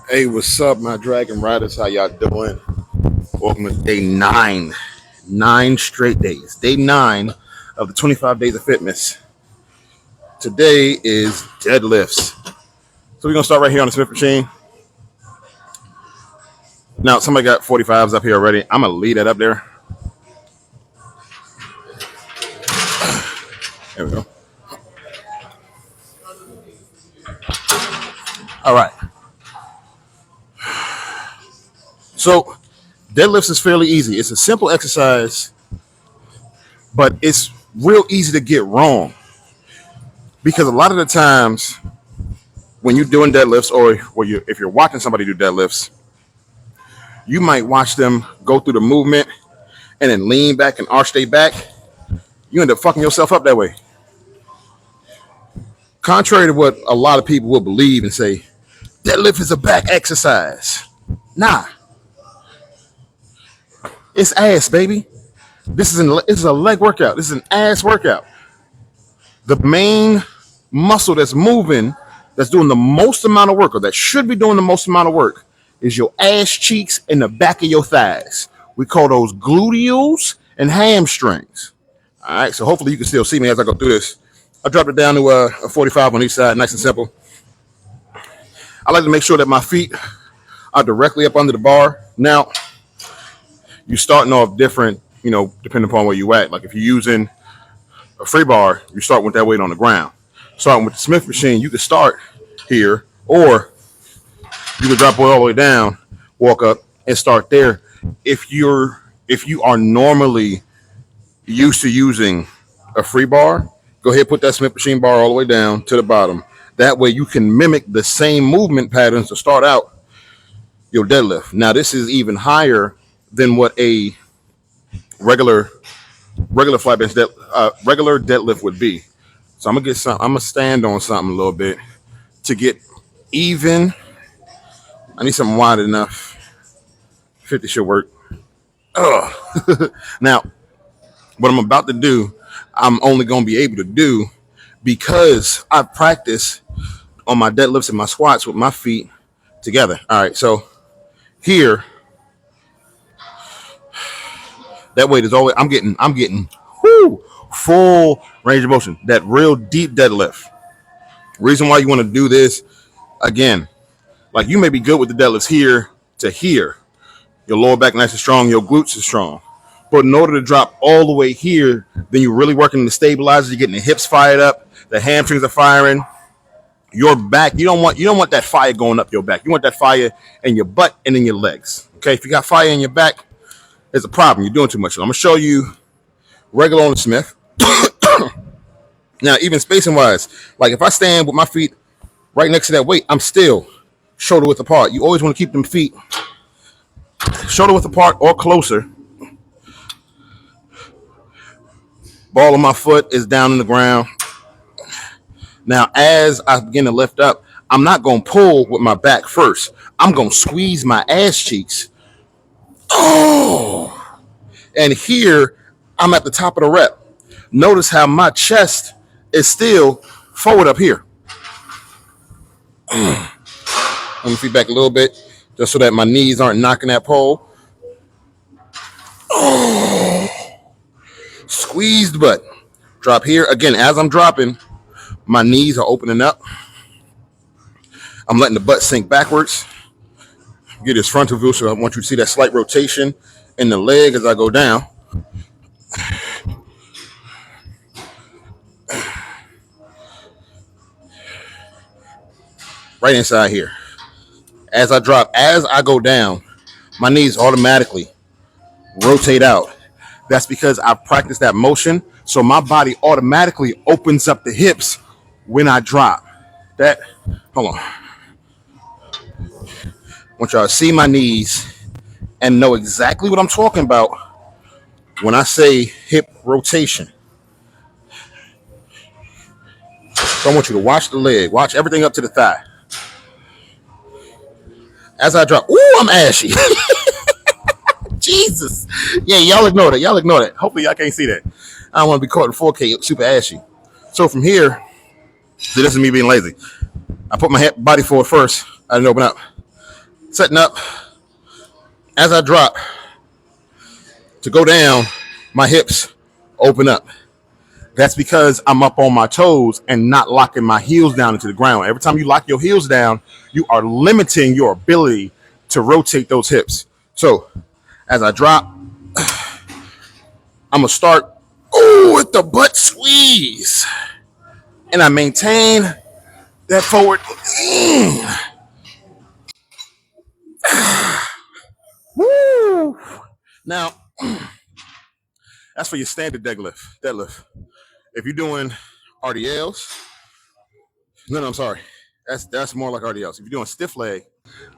Hey, what's up, my Dragon Riders? How y'all doing? Welcome to day 9. 9 straight days. Day 9 of the 25 days of fitness. Today is deadlifts. So we're going to start right here on the Smith machine. Now, somebody got 45s up here already. I'm going to leave that up there. There we go. All right. So deadlifts is fairly easy. It's a simple exercise, but it's real easy to get wrong. Because a lot of the times when you're doing deadlifts or if you're watching somebody do deadlifts, you might watch them go through the movement and then lean back and arch their back. You end up fucking yourself up that way. Contrary to what a lot of people will believe and say, deadlift is a back exercise. Nah. It's ass, baby. This is a leg workout. This is an ass workout. The main muscle that's moving, that's doing the most amount of work, or that should be doing the most amount of work, is your ass cheeks and the back of your thighs. We call those gluteals and hamstrings. All right, so hopefully you can still see me as I go through this. I dropped it down to a 45 on each side, nice and simple. I like to make sure that my feet are directly up under the bar. Now, you're starting off different, depending upon where you at. Like if you're using a free bar, you start with that weight on the ground. Starting with the Smith machine, you can start here, or you can drop it all the way down, walk up, and start there. If you are normally used to using a free bar, go ahead and put that Smith machine bar all the way down to the bottom. That way you can mimic the same movement patterns to start out your deadlift. Now this is even higher than what a regular flat bench regular deadlift would be. So I'm gonna stand on something a little bit to get even. I need something wide enough. 50 should work. Now, what I'm about to do, I'm only gonna be able to do because I practice on my deadlifts and my squats with my feet together. All right, so here, that weight is always I'm getting full range of motion. That real deep deadlift. Reason why you want to do this, again, like you may be good with the deadlifts here to here. Your lower back nice and strong, your glutes are strong. But in order to drop all the way here, then you're really working the stabilizers, you're getting the hips fired up, the hamstrings are firing. Your back, you don't want that fire going up your back. You want that fire in your butt and in your legs. Okay, if you got fire in your back, there's a problem. You're doing too much. So I'm gonna show you regular on the Smith. Now, even spacing wise, like if I stand with my feet right next to that weight, I'm still shoulder width apart. You always want to keep them feet shoulder width apart or closer. Ball of my foot is down in the ground. Now, as I begin to lift up, I'm not going to pull with my back first. I'm going to squeeze my ass cheeks. Oh! And here, I'm at the top of the rep. Notice how my chest is still forward up here. Let me feed back a little bit, just so that my knees aren't knocking that pole. Oh! Squeezed butt. Drop here. Again, as I'm dropping, my knees are opening up. I'm letting the butt sink backwards. Get this frontal view, so I want you to see that slight rotation in the leg as I go down. Right inside here. As I drop, as I go down, my knees automatically rotate out. That's because I practice that motion, so my body automatically opens up the hips when I drop. Hold on. I want y'all to see my knees and know exactly what I'm talking about when I say hip rotation. So I want you to watch the leg, watch everything up to the thigh. As I drop, ooh, I'm ashy. Jesus. Yeah, y'all ignore that. Y'all ignore that. Hopefully y'all can't see that. I don't want to be caught in 4K super ashy. So from here, this is me being lazy. I put my body forward first. I didn't open up. Setting up as I drop to go down, my hips open up. That's because I'm up on my toes and not locking my heels down into the ground. Every time you lock your heels down, you are limiting your ability to rotate those hips. So as I drop, I'm going to start with the butt squeeze. And I maintain that forward. Woo! Now, that's for your standard deadlift. If you're doing RDLs, no, I'm sorry. That's more like RDLs. If you're doing stiff leg,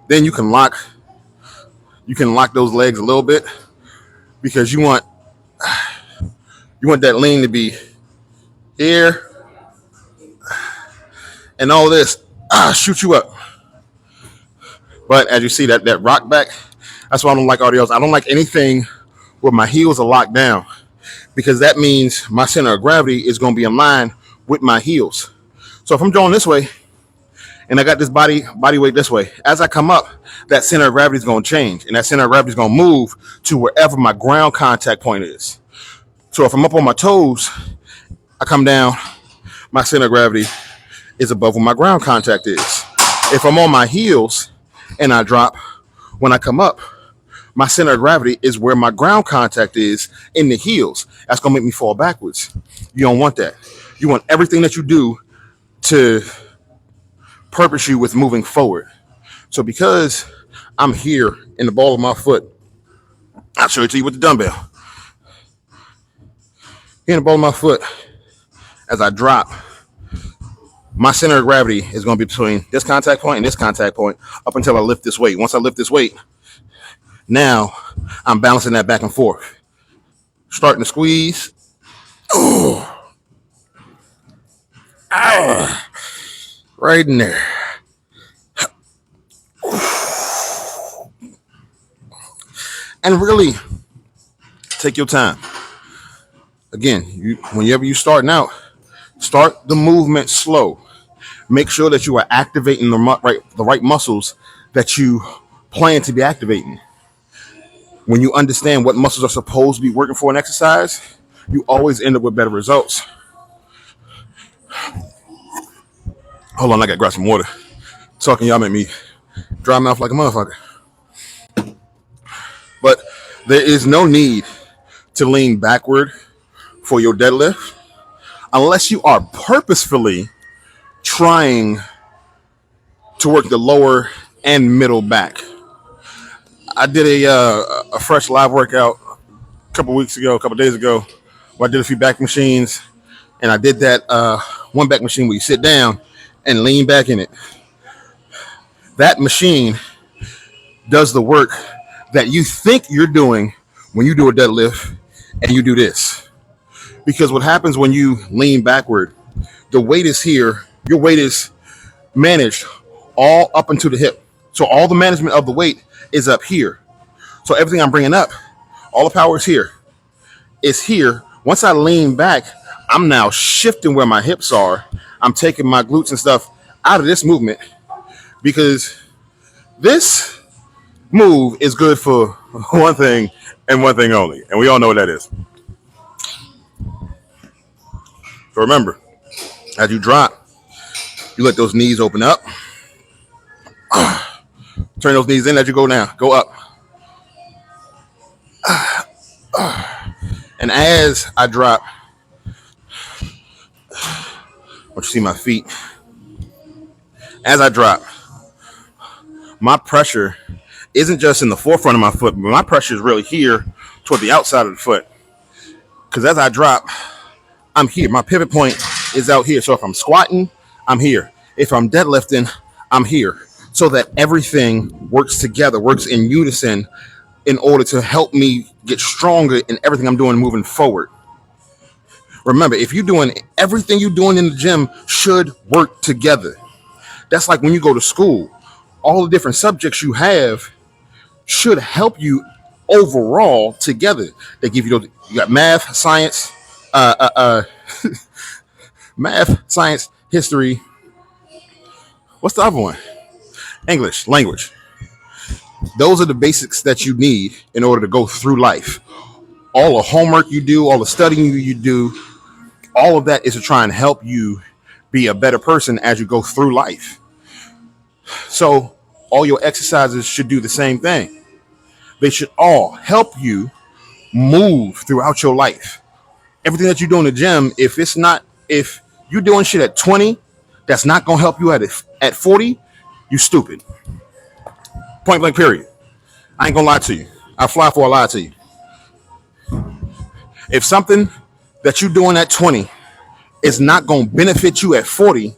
then you can lock those legs a little bit because you want that lean to be here and all this shoot you up. But as you see that rock back, that's why I don't like RDLs. I don't like anything where my heels are locked down because that means my center of gravity is going to be in line with my heels. So if I'm drawing this way and I got this body weight this way, as I come up, that center of gravity is going to change and that center of gravity is going to move to wherever my ground contact point is. So if I'm up on my toes, I come down, my center of gravity is above where my ground contact is. If I'm on my heels and I drop, when I come up, my center of gravity is where my ground contact is in the heels. That's going to make me fall backwards. You don't want that. You want everything that you do to purpose you with moving forward. So because I'm here in the ball of my foot, I'll show it to you with the dumbbell. Here in the ball of my foot, as I drop, my center of gravity is going to be between this contact point and this contact point up until I lift this weight. Once I lift this weight, now I'm balancing that back and forth. Starting to squeeze. Oh, right in there. And really take your time. Again, whenever you're starting out, start the movement slow. Make sure that you are activating the right muscles that you plan to be activating. When you understand what muscles are supposed to be working for an exercise, you always end up with better results. Hold on, I gotta grab some water. Talking y'all make me dry mouth like a motherfucker. But there is no need to lean backward for your deadlift unless you are purposefully trying to work the lower and middle back. I did a fresh live workout a couple days ago, where I did a few back machines, and I did that one back machine where you sit down and lean back in it. That machine does the work that you think you're doing when you do a deadlift and you do this. Because what happens when you lean backward, the weight is here, your weight is managed all up into the hip. So all the management of the weight is up here. So everything I'm bringing up, all the power is here. It's here. Once I lean back, I'm now shifting where my hips are. I'm taking my glutes and stuff out of this movement because this move is good for one thing and one thing only. And we all know what that is. So remember, as you drop, you let those knees open up. Turn those knees in as you go down. Go up. And as I drop, I want you to see my feet. As I drop, my pressure isn't just in the forefront of my foot, but my pressure is really here toward the outside of the foot. Because as I drop, I'm here. My pivot point is out here. So if I'm squatting, I'm here. If I'm deadlifting, I'm here. So that everything works together, works in unison in order to help me get stronger in everything I'm doing moving forward. Remember, if you're doing everything you're doing in the gym should work together. That's like when you go to school. All the different subjects you have should help you overall together. They give you you got math, science, math, science, history. What's the other one? English, language. Those are the basics that you need in order to go through life. All the homework you do, all the studying you do, all of that is to try and help you be a better person as you go through life. So all your exercises should do the same thing. They should all help you move throughout your life. Everything that you do in the gym, if you're doing shit at 20, that's not gonna help you at 40, you stupid. Point blank period. I ain't gonna lie to you. I fly for a lie to you. If something that you're doing at 20 is not gonna benefit you at 40,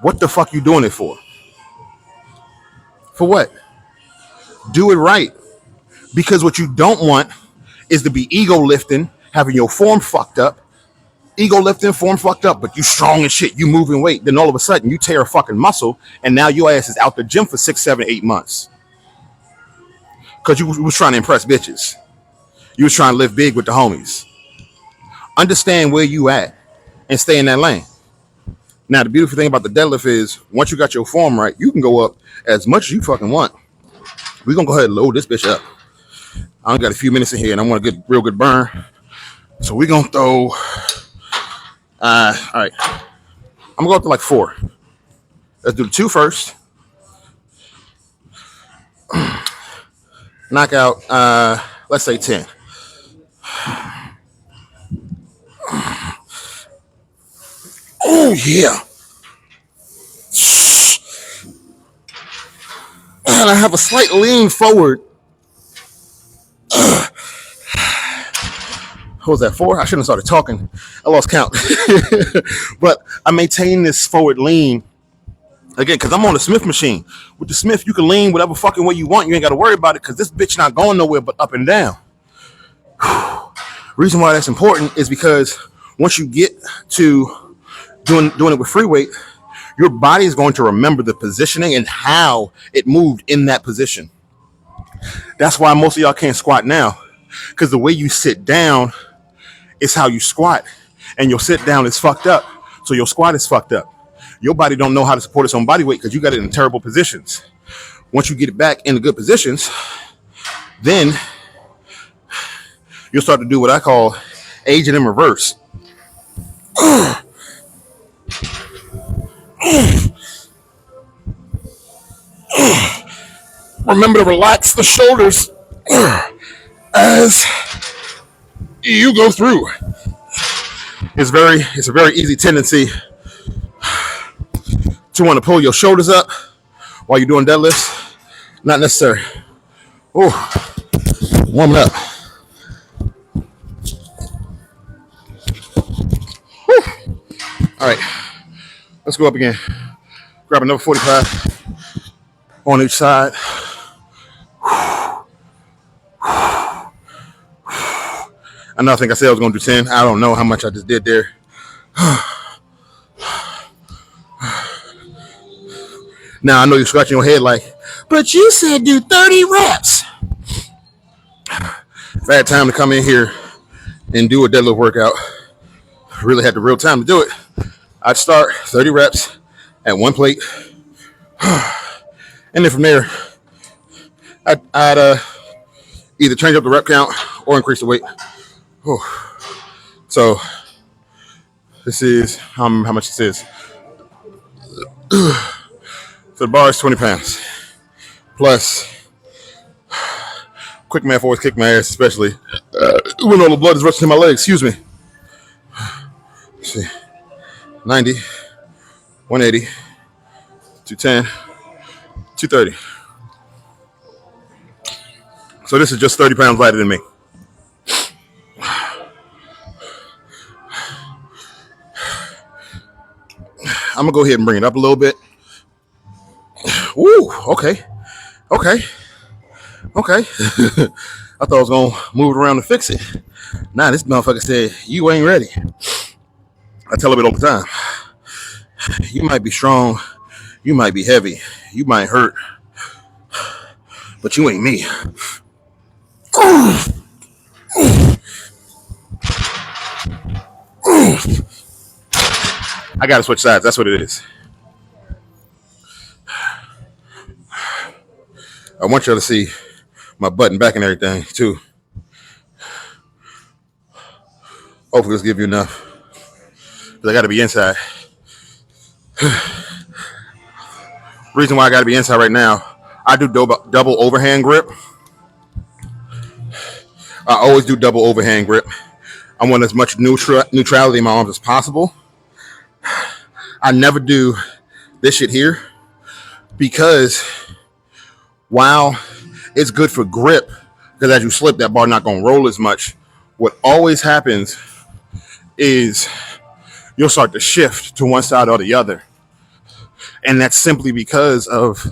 what the fuck you doing it for? For what? Do it right. Because what you don't want is to be ego lifting, having your form fucked up, ego lifting, form fucked up, but you strong as shit, you moving weight. Then all of a sudden you tear a fucking muscle, and now your ass is out the gym for 6, 7, 8 months. Because you was trying to impress bitches. You was trying to live big with the homies. Understand where you at and stay in that lane. Now, the beautiful thing about the deadlift is once you got your form right, you can go up as much as you fucking want. We're going to go ahead and load this bitch up. I only got a few minutes in here, and I want to get real good burn. So we're going to throw... all right. I'm going to go up to like 4. Let's do the 2 first. Knock out, let's say 10. Oh, yeah. And I have a slight lean forward. What was that, 4? I shouldn't have started talking. I lost count. But I maintain this forward lean. Again, because I'm on the Smith machine. With the Smith, you can lean whatever fucking way you want. You ain't got to worry about it because this bitch not going nowhere but up and down. Reason why that's important is because once you get to doing it with free weight, your body is going to remember the positioning and how it moved in that position. That's why most of y'all can't squat now, because the way you sit down is how you squat, and your sit down is fucked up, so your squat is fucked up. Your body don't know how to support its own body weight because you got it in terrible positions. Once you get it back in the good positions, then you'll start to do what I call aging in reverse. Remember to relax the shoulders as you go through. It's a very easy tendency to want to pull your shoulders up while you're doing deadlifts. Not necessary. Oh, warming up. Whew. All right, let's go up again. Grab another 45 on each side. I know I think I said I was going to do 10. I don't know how much I just did there. Now, I know you're scratching your head like, but you said do 30 reps. If I had time to come in here and do a deadlift workout, really had the real time to do it, I'd start 30 reps at one plate. And then from there, I'd either change up the rep count or increase the weight. So this is how much this is. So the bar is 20 pounds. Plus, quick math always kick my ass, especially when all the blood is rushing to my legs. Excuse me. Let's see. 90, 180, 210, 230. So this is just 30 pounds lighter than me. I'm going to go ahead and bring it up a little bit. Ooh, okay. I thought I was going to move it around to fix it. Nah, this motherfucker said, you ain't ready. I tell him it all the time. You might be strong. You might be heavy. You might hurt. But you ain't me. I got to switch sides. That's what it is. I want y'all to see my butt and back and everything too. Hopefully this give you enough. Because I got to be inside. Reason why I got to be inside right now, I do double overhand grip. I always do double overhand grip. I want as much neutrality in my arms as possible. I never do this shit here because while it's good for grip, because as you slip, that bar not going to roll as much, what always happens is you'll start to shift to one side or the other. And that's simply because of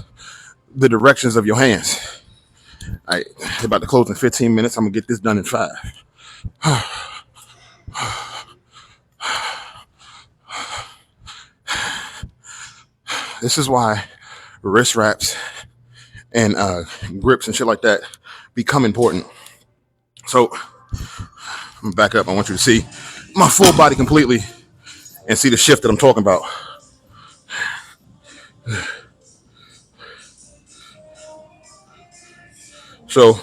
the directions of your hands. All right, about to close in 15 minutes. I'm going to get this done in 5. This is why wrist wraps and grips and shit like that become important. So I'm gonna back up. I want you to see my full body completely and see the shift that I'm talking about. So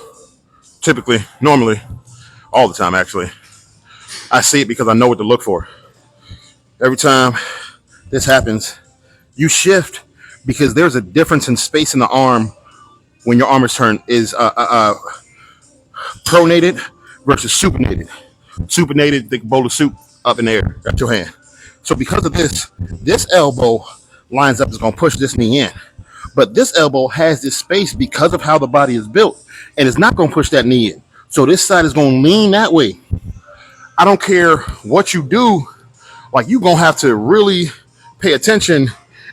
typically, normally, all the time actually, I see it because I know what to look for. Every time this happens, you shift because there's a difference in space in the arm when your arm is turned is pronated versus supinated. Supinated, think bowl of soup up in the air, got your hand. So because of this, this elbow lines up is going to push this knee in. But this elbow has this space because of how the body is built, and it's not going to push that knee in. So this side is going to lean that way. I don't care what you do, like you're going to have to really pay attention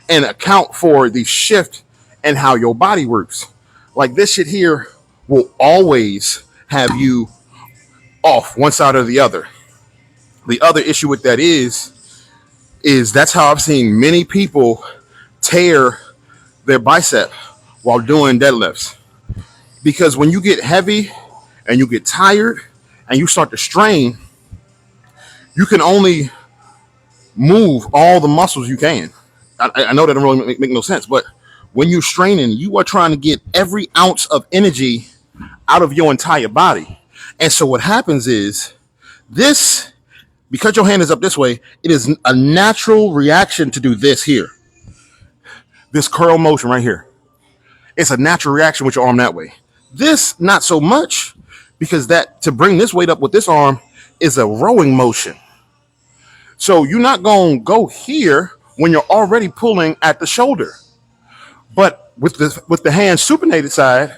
and account for the shift and how your body works. Like this shit here will always have you off one side or the other. The other issue with that is that's how I've seen many people tear their bicep while doing deadlifts. Because when you get heavy and you get tired and you start to strain, you can only move all the muscles you can. I know that doesn't really make no sense, but when you're straining, you are trying to get every ounce of energy out of your entire body. And so what happens is this, because your hand is up this way, it is a natural reaction to do this here. This curl motion right here. It's a natural reaction with your arm that way. This, not so much, because that to bring this weight up with this arm is a rowing motion. So you're not going to go here when you're already pulling at the shoulder. But with the hand supinated side,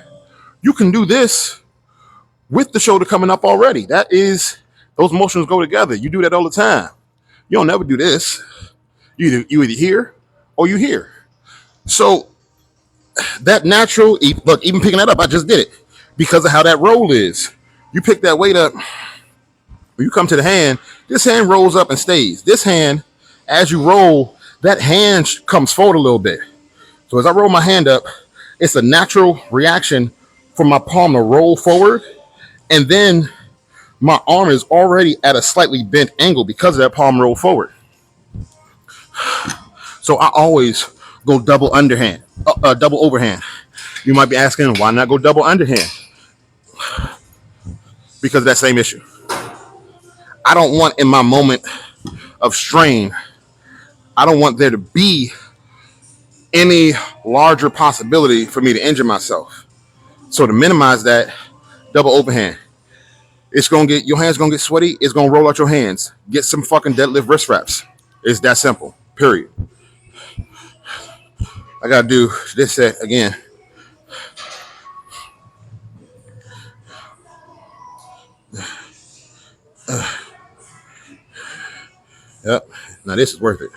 you can do this with the shoulder coming up already. That is, those motions go together. You do that all the time. You don't never do this. You either here or you here. So that natural, look, even picking that up, I just did it because of how that roll is. You pick that weight up, when you come to the hand, this hand rolls up and stays. This hand, as you roll, that hand comes forward a little bit. So as I roll my hand up, it's a natural reaction for my palm to roll forward. And then my arm is already at a slightly bent angle because of that palm roll forward. So I always go double overhand. You might be asking, why not go double underhand? Because of that same issue. I don't want in my moment of strain, I don't want there to be any larger possibility for me to injure myself. So to minimize that, double overhand. It's going to get, your hands going to get sweaty. It's going to roll out your hands. Get some fucking deadlift wrist wraps. It's that simple, period. I got to do this set again. Yep. Now this is worth it.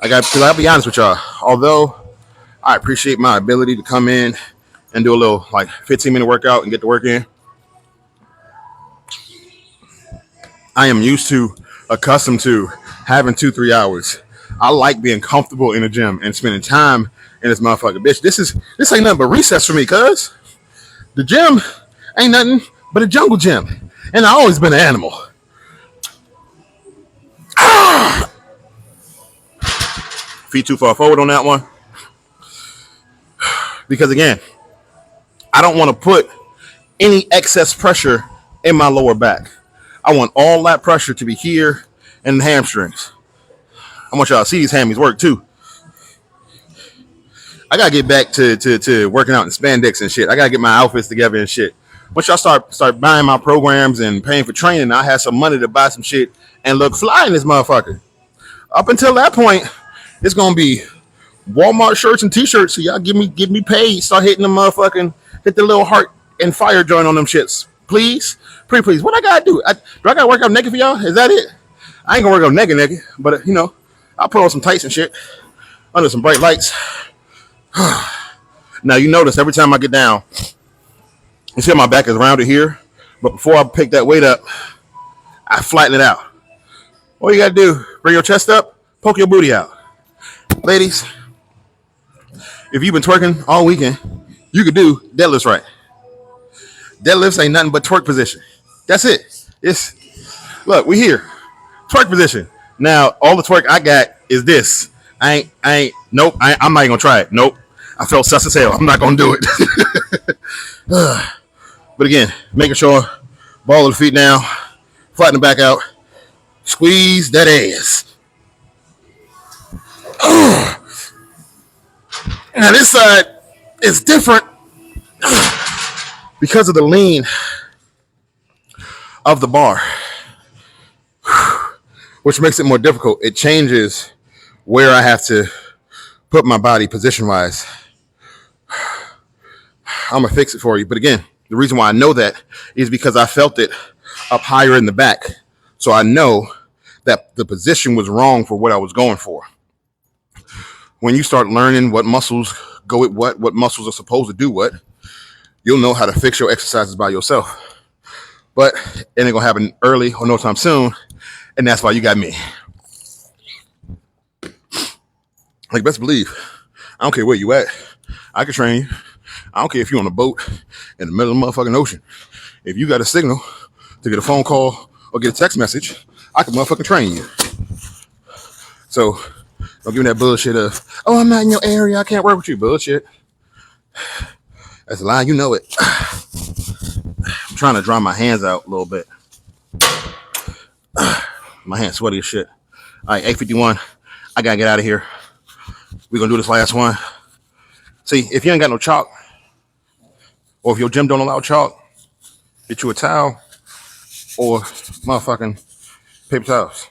Because I'll be honest with y'all. Although I appreciate my ability to come in and do a little like 15-minute workout and get the work in, I am accustomed to having 2-3 hours. I like being comfortable in the gym and spending time in this motherfucker. Bitch, this ain't nothing but recess for me, cuz the gym ain't nothing but a jungle gym. And I've always been an animal. Feet too far forward on that one. Because again, I don't want to put any excess pressure in my lower back. I want all that pressure to be here and the hamstrings. I want y'all to see these hammies work too. I gotta get back to working out in spandex and shit. I gotta get my outfits together and shit. Once y'all start buying my programs and paying for training, I have some money to buy some shit and look fly in this motherfucker. Up until that point, it's gonna be Walmart shirts and t-shirts. So y'all give me paid. Start hitting the motherfucking hit the little heart and fire joint on them shits. Please. Pretty please. What I gotta do? Do I gotta work out naked for y'all? Is that it? I ain't gonna work out naked, but I'll put on some tights and shit under some bright lights. Now you notice every time I get down, you see my back is rounded here, but before I pick that weight up, I flatten it out. All you gotta do, bring your chest up, poke your booty out. Ladies, if you've been twerking all weekend, you could do deadlifts right. Deadlifts ain't nothing but twerk position. That's it. Look, we here. Twerk position. Now, all the twerk I got is this. I'm not even gonna try it. Nope. I felt sus as hell. I'm not gonna do it. But again, making sure ball of the feet down, flatten the back out, squeeze that ass. Now this side is different because of the lean of the bar, which makes it more difficult. It changes where I have to put my body position-wise. I'm going to fix it for you. But again, the reason why I know that is because I felt it up higher in the back. So I know that the position was wrong for what I was going for. When you start learning what muscles go with what muscles are supposed to do what, you'll know how to fix your exercises by yourself. But it ain't going to happen early or no time soon. And that's why you got me. Like, best believe, I don't care where you at. I can train you. I don't care if you're on a boat in the middle of the motherfucking ocean. If you got a signal to get a phone call or get a text message, I can motherfucking train you. So don't give me that bullshit of, oh, I'm not in your area, I can't work with you. Bullshit. That's a lie, you know it. I'm trying to dry my hands out a little bit. My hands sweaty as shit. All right, 8:51. I gotta get out of here. We're gonna do this last one. See, if you ain't got no chalk, or if your gym don't allow chalk, get you a towel or motherfucking paper towels.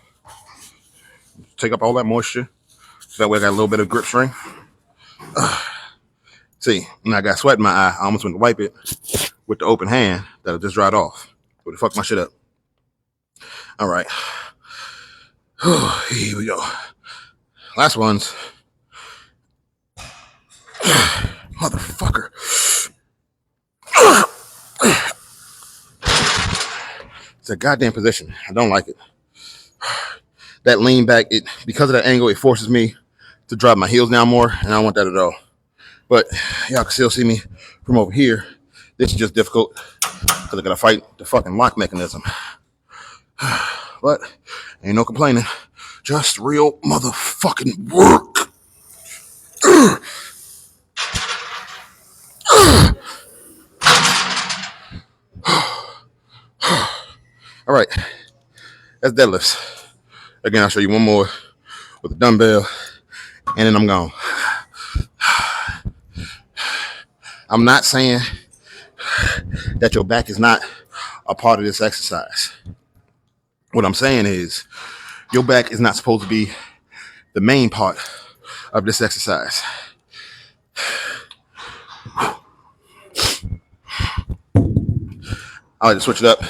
Take up all that moisture. So that way I got a little bit of grip strength. See, now I got sweat in my eye. I almost went to wipe it with the open hand that just dried off. Would have fucked my shit up. All right. Here we go. Last ones. Motherfucker. It's a goddamn position. I don't like it. That lean back, because of that angle, it forces me to drop my heels down more, and I don't want that at all. But y'all can still see me from over here. This is just difficult because I gotta fight the fucking lock mechanism. But ain't no complaining. Just real motherfucking work. All right, that's deadlifts. Again, I'll show you one more with a dumbbell, and then I'm gone. I'm not saying that your back is not a part of this exercise. What I'm saying is your back is not supposed to be the main part of this exercise. I like to switch it up.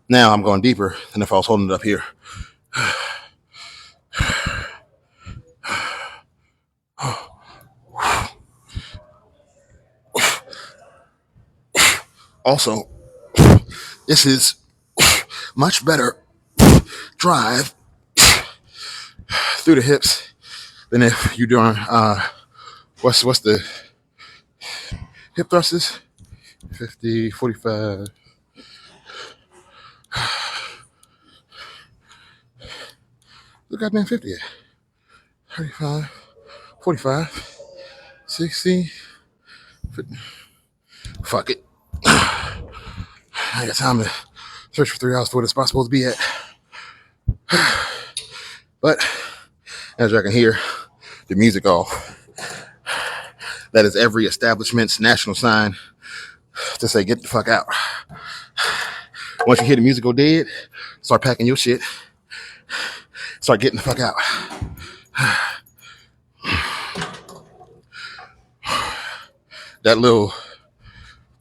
Now I'm going deeper than if I was holding it up here. Also, this is much better drive through the hips than if you're doing what's the hip thrusters? 50, 45. Look at goddamn 50 at 35, 45, 60, Fuck it. I got time to search for 3 hours for what it's supposed to be at. But as you can hear, the music off. That is every establishment's national sign to say, get the fuck out. Once you hear the music go dead, start packing your shit. Start getting the fuck out. That little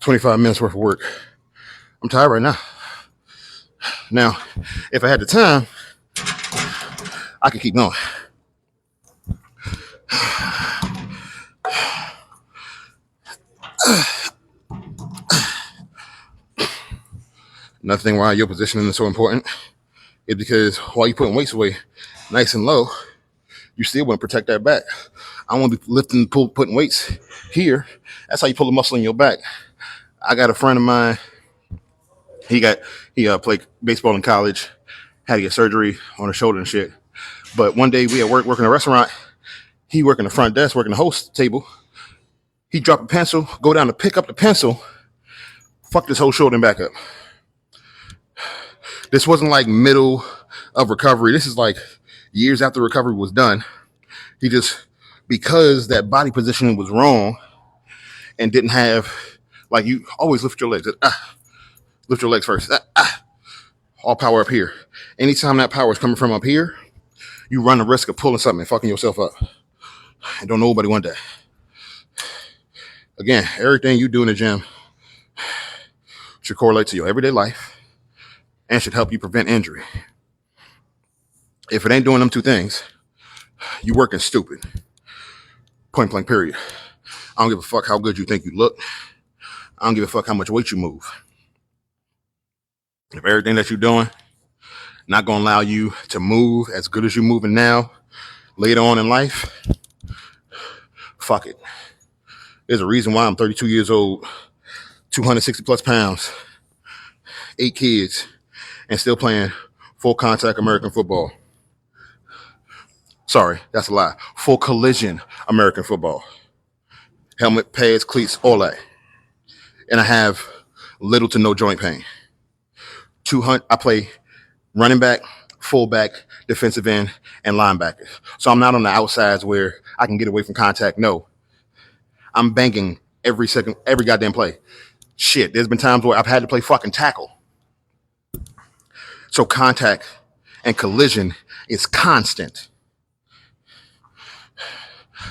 25 minutes worth of work. I'm tired right now. Now, if I had the time, I could keep going. Another thing why your positioning is so important is because while you're putting weights away nice and low, you still want to protect that back. I want to be lifting, putting weights here. That's how you pull the muscle in your back. I got a friend of mine. He played baseball in college, had to get surgery on his shoulder and shit. But one day we at work, working in a restaurant. He working the front desk, working the host table. He dropped a pencil, go down to pick up the pencil, fucked his whole shoulder and back up. This wasn't like middle of recovery. This is like years after recovery was done. He just, because that body positioning was wrong and didn't have, like, you always lift your legs. Lift your legs first. All power up here. Anytime that power is coming from up here, you run the risk of pulling something and fucking yourself up. And don't nobody want that. Again, everything you do in the gym should correlate to your everyday life and should help you prevent injury. If it ain't doing them two things, you working stupid. Point blank period. I don't give a fuck how good you think you look. I don't give a fuck how much weight you move. If everything that you're doing not going to allow you to move as good as you're moving now, later on in life, fuck it. There's a reason why I'm 32 years old, 260 plus pounds, 8 kids, and still playing full contact American football. Sorry, that's a lie. Full collision American football. Helmet, pads, cleats, all that. And I have little to no joint pain. I play running back, fullback, defensive end, and linebacker. So I'm not on the outsides where I can get away from contact. No. I'm banging every goddamn play. Shit, there's been times where I've had to play fucking tackle. So contact and collision is constant.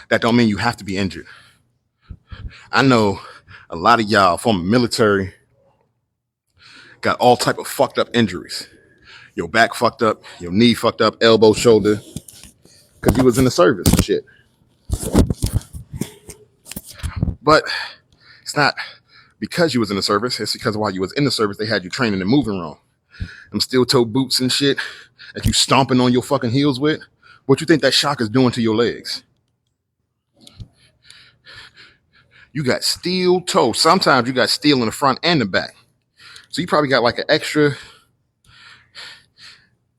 That don't mean you have to be injured. I know a lot of y'all from the military got all type of fucked up injuries. Your back fucked up, your knee fucked up, elbow, shoulder, because you was in the service and shit. But it's not because you was in the service. It's because while you was in the service, they had you training and moving wrong. Them steel-toe boots and shit that you stomping on your fucking heels with. What you think that shock is doing to your legs? You got steel toe. Sometimes you got steel in the front and the back. So you probably got like an extra,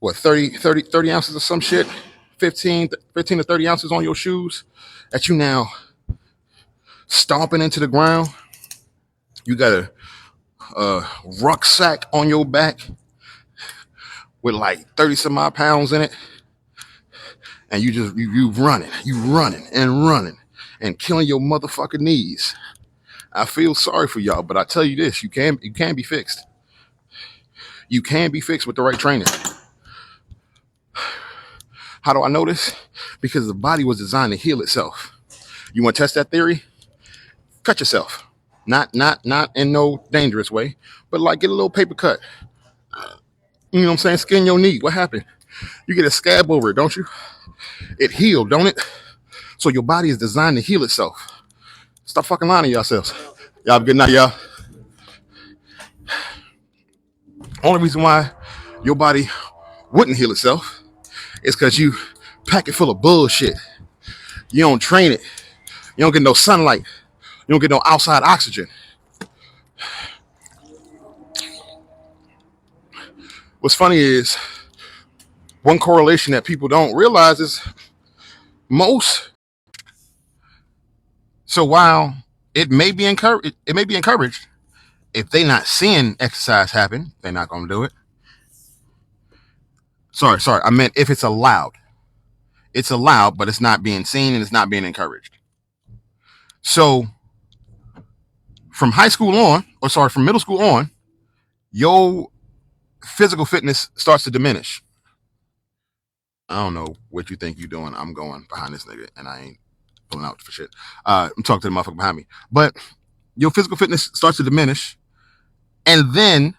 30 ounces of some shit, 15 to 30 ounces on your shoes that you now stomping into the ground. You got a rucksack on your back with like 30 some odd pounds in it. And you running and killing your motherfucking knees. I feel sorry for y'all, but I tell you this, you can be fixed. You can be fixed with the right training. How do I know this? Because the body was designed to heal itself. You want to test that theory? Cut yourself. Not in no dangerous way, but like get a little paper cut. You know what I'm saying? Skin your knee. What happened? You get a scab over it, don't you? It healed, don't it? So your body is designed to heal itself. Stop fucking lying to yourselves. Y'all have a good night, y'all. Only reason why your body wouldn't heal itself is because you pack it full of bullshit. You don't train it. You don't get no sunlight. You don't get no outside oxygen. What's funny is one correlation that people don't realize is so while It may be encouraged. It may be encouraged. If they not seeing exercise happen, they're not gonna do it. Sorry. I meant if it's allowed. It's allowed, but it's not being seen and it's not being encouraged. So from high school on, from middle school on, your physical fitness starts to diminish. I don't know what you think you're doing. I'm going behind this nigga and I ain't pulling out for shit. I'm talking to the motherfucker behind me. But your physical fitness starts to diminish. And then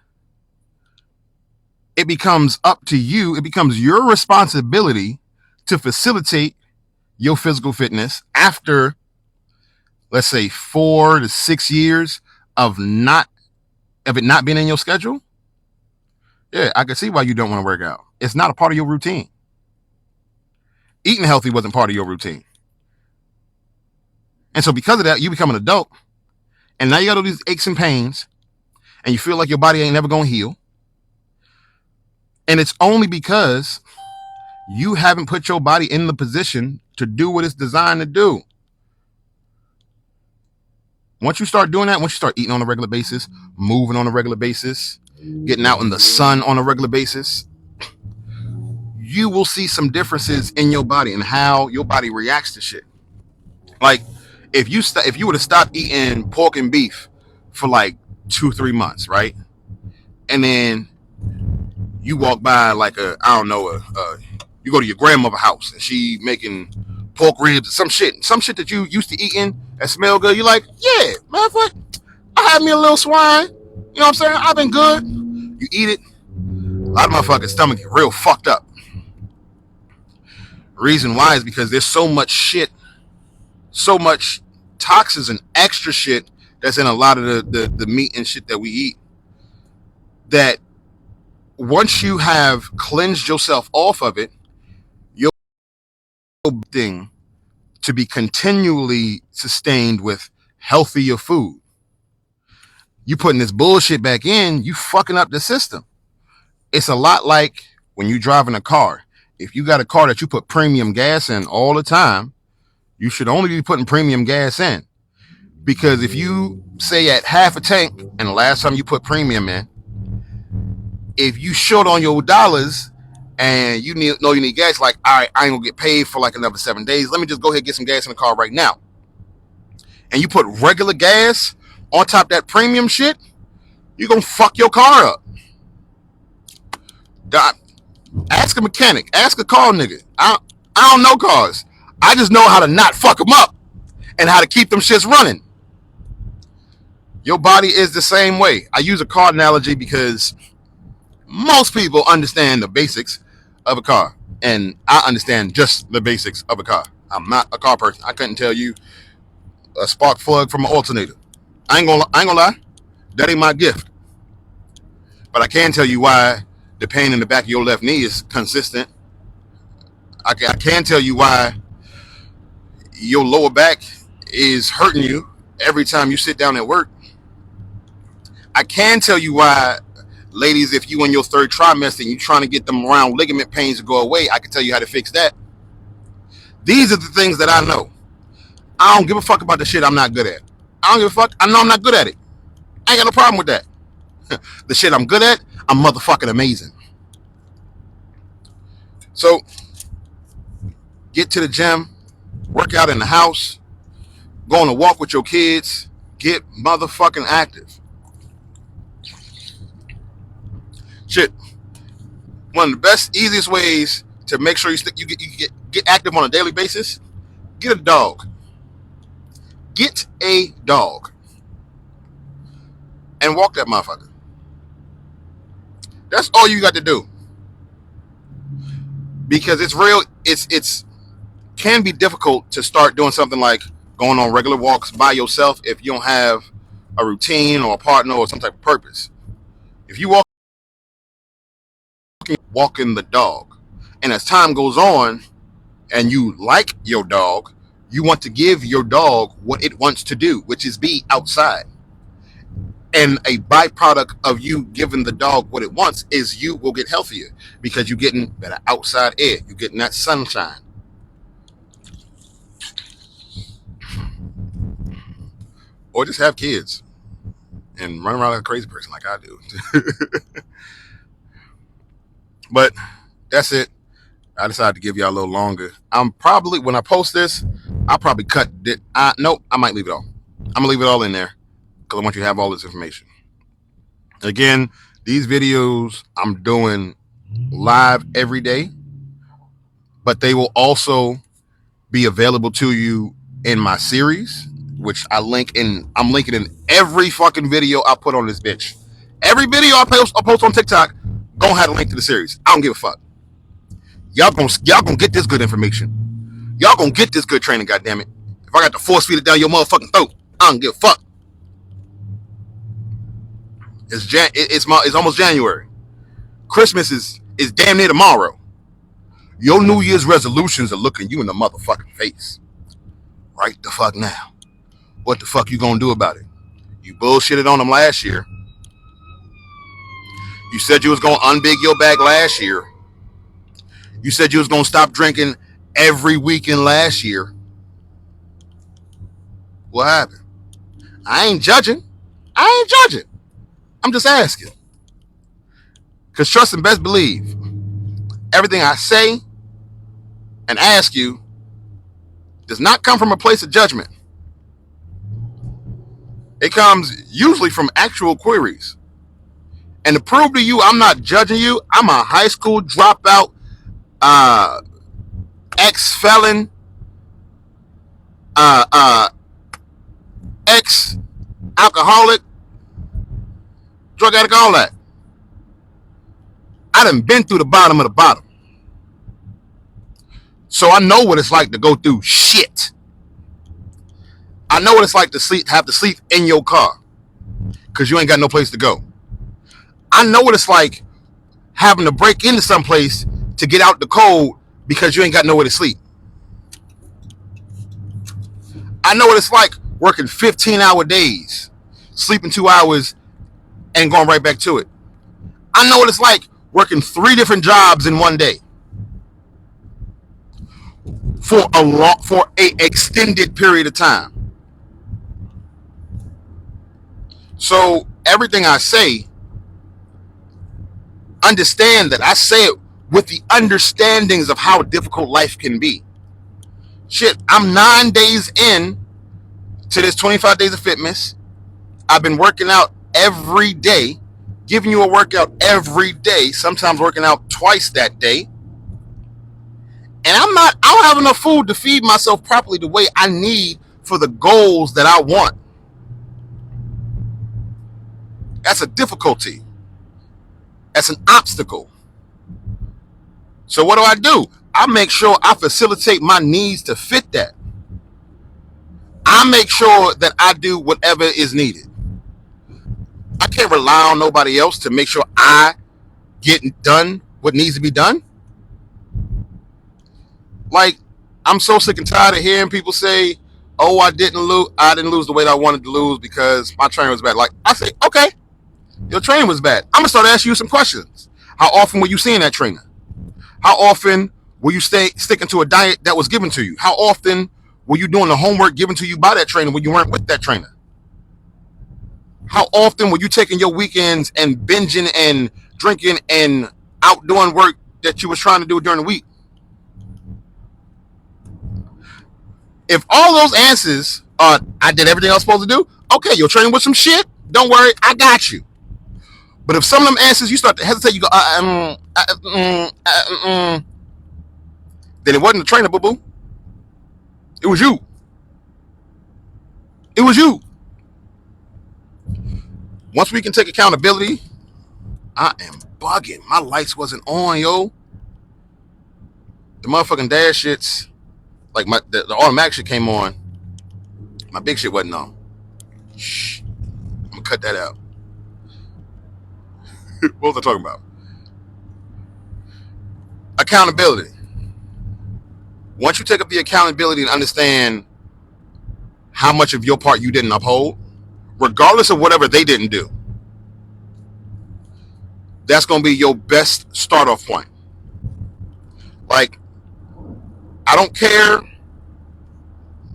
it becomes up to you. It becomes your responsibility to facilitate your physical fitness after, let's say, 4 to 6 years of it not being in your schedule. Yeah, I can see why you don't want to work out. It's not a part of your routine. Eating healthy wasn't part of your routine. And so because of that, you become an adult. And now you got all these aches and pains. And you feel like your body ain't never going to heal. And it's only because you haven't put your body in the position to do what it's designed to do. Once you start doing that, once you start eating on a regular basis, moving on a regular basis, getting out in the sun on a regular basis, you will see some differences in your body and how your body reacts to shit. Like if you were to stop eating pork and beef for like 2-3 months, right? And then you walk by like you go to your grandmother's house and she making pork ribs, some shit that you used to eating that smell good. You're like, yeah, motherfucker, I had me a little swine. You know what I'm saying? I've been good. You eat it. A lot of motherfuckers' stomach get real fucked up. Reason why is because there's so much shit, so much toxins and extra shit that's in a lot of the meat and shit that we eat, that once you have cleansed yourself off of it, your thing to be continually sustained with healthier food. You putting this bullshit back in, you fucking up the system. It's a lot like when you driving a car. If you got a car that you put premium gas in all the time, you should only be putting premium gas in. Because if you say at half a tank, and the last time you put premium in, if you short on your dollars and you need gas, like, all right, I ain't gonna get paid for like another 7 days. Let me just go ahead and get some gas in the car right now. And you put regular gas on top of that premium shit, you're gonna fuck your car up. Ask a mechanic, ask a car nigga. I don't know cars. I just know how to not fuck them up and how to keep them shits running. Your body is the same way. I use a car analogy because most people understand the basics of a car, and I understand just the basics of a car. I'm not a car person. I couldn't tell you a spark plug from an alternator. I ain't gonna lie. That ain't my gift. But I can tell you why the pain in the back of your left knee is consistent. I can tell you why your lower back is hurting you every time you sit down at work. I can tell you why, ladies, if you in your third trimester and you trying to get them round ligament pains to go away, I can tell you how to fix that. These are the things that I know. I don't give a fuck about the shit I'm not good at. I don't give a fuck. I know I'm not good at it. I ain't got no problem with that. The shit I'm good at, I'm motherfucking amazing. So, get to the gym, work out in the house, go on a walk with your kids, get motherfucking active. Shit. One of the best, easiest ways to make sure you get active on a daily basis, get a dog. Get a dog. And walk that motherfucker. That's all you got to do. Because it's real, it's can be difficult to start doing something like going on regular walks by yourself if you don't have a routine or a partner or some type of purpose. If you walking the dog, and as time goes on and you like your dog, you want to give your dog what it wants to do, which is be outside. And a byproduct of you giving the dog what it wants is you will get healthier because you're getting better outside air. You're getting that sunshine. or just have kids and run around like a crazy person like I do. But that's it. I decided to give y'all a little longer. I'm probably, when I post this, I'll probably cut it. Nope, I might leave it all. I'm gonna leave it all in there because I want you to have all this information. Again, these videos I'm doing live every day, but they will also be available to you in my series, which I'm linking in every fucking video I put on this bitch. Every video I post on TikTok gonna have a link to the series. I don't give a fuck. Y'all gonna get this good information. Y'all gonna get this good training, goddammit. If I got to force feed it down your motherfucking throat, I don't give a fuck. It's almost January. Christmas is damn near tomorrow. Your New Year's resolutions are looking you in the motherfucking face. Right the fuck now. What the fuck you gonna do about it? You bullshitted on them last year. You said you was gonna unbig your bag last year. You said you was gonna stop drinking every weekend last year. What happened? I ain't judging. I'm just asking. Because trust and best believe, everything I say and ask you does not come from a place of judgment. It comes usually from actual queries. And to prove to you I'm not judging you, I'm a high school dropout, ex-felon, ex-alcoholic, drug addict, all that. I done been through the bottom of the bottom. So I know what it's like to go through shit. I know what it's like to have to sleep in your car because you ain't got no place to go. I know what it's like having to break into some place to get out the cold because you ain't got nowhere to sleep. I know what it's like working 15-hour days, sleeping 2 hours, and going right back to it. I know what it's like working 3 different jobs in one day for a extended period of time. So everything I say, understand that I say it with the understandings of how difficult life can be. Shit, I'm 9 days in to this 25 days of Fitmas. I've been working out every day, giving you a workout every day, sometimes working out twice that day. And I don't have enough food to feed myself properly the way I need for the goals that I want. That's a difficulty. That's an obstacle. So what do? I make sure I facilitate my needs to fit that. I make sure that I do whatever is needed. I can't rely on nobody else to make sure I get done what needs to be done. Like, I'm so sick and tired of hearing people say, oh, I didn't lose the weight I wanted to lose because my training was bad. Like, I say, okay, your training was bad. I'm going to start asking you some questions. How often were you seeing that trainer? How often were you sticking to a diet that was given to you? How often were you doing the homework given to you by that trainer when you weren't with that trainer? How often were you taking your weekends and binging and drinking and out doing work that you was trying to do during the week? If all those answers are, I did everything I was supposed to do, okay, you're training with some shit, don't worry, I got you. But if some of them answers you start to hesitate, you go, then it wasn't the trainer, boo-boo. It was you. It was you. Once we can take accountability, I am bugging. My lights wasn't on, yo. The motherfucking dash shits, like the automatic shit came on. My big shit wasn't on. Shh. I'm gonna cut that out. What was I talking about? Accountability. Once you take up the accountability and understand how much of your part you didn't uphold, regardless of whatever they didn't do, that's going to be your best start off point. Like, I don't care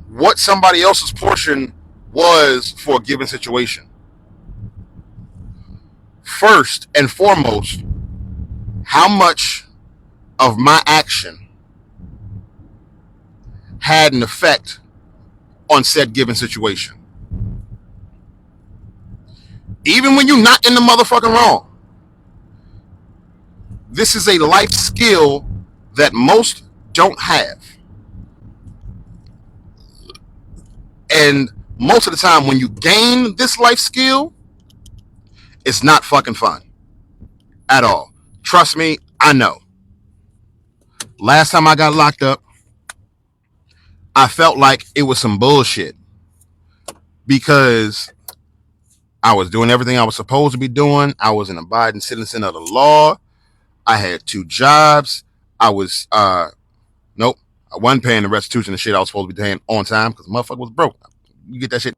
what somebody else's portion was for a given situation. First and foremost, how much of my action had an effect on said given situation. Even when you're not in the motherfucking wrong. This is a life skill that most don't have. And most of the time when you gain this life skill, it's not fucking fun at all. Trust me, I know. Last time I got locked up, I felt like it was some bullshit because I was doing everything I was supposed to be doing. I was an abiding citizen of the law. I had 2 jobs. I was, nope, I wasn't paying the restitution and shit I was supposed to be paying on time because the motherfucker was broke. You get that shit